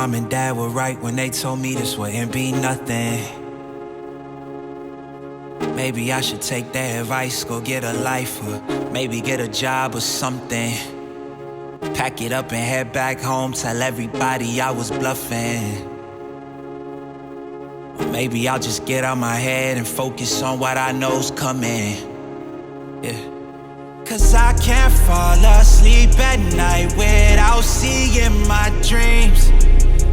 mom and dad were right when they told me this wouldn't be nothing. Maybe I should take their advice, go get a life, or maybe get a job or something. Pack it up and head back home, tell everybody I was bluffing. Or maybe I'll just get out my head and focus on what I know's coming. Yeah. Cause I can't fall asleep at night without seeing my dreams.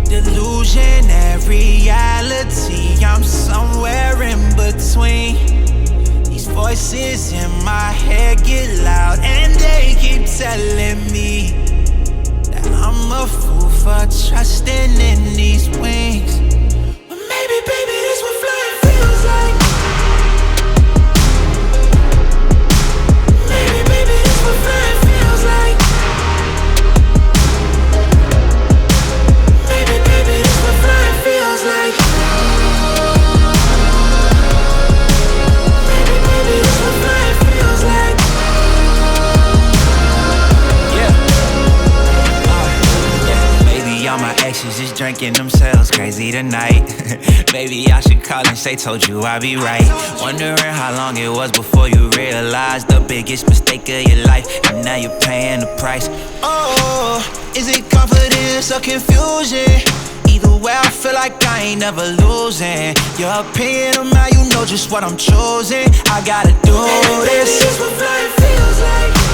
Delusion and reality, I'm somewhere in between. These voices in my head get loud and they keep telling me that I'm a fool for trusting in these wings. But maybe, baby, this what flying feels like. Maybe, baby, this what flying feels like. Maybe, baby, this what flying feels like. Maybe, baby, this what flying feels like. Maybe all my exes just drinking themselves crazy tonight. Maybe I should call and say, told you I'd be right. Wondering how long it was before you realized the biggest mistake of your life, and now you're paying the price. Oh, is it confidence or confusion? Either way, I feel like I ain't never losing. Your opinion of mine, you know just what I'm choosing. I gotta do this. This is what flying feels like.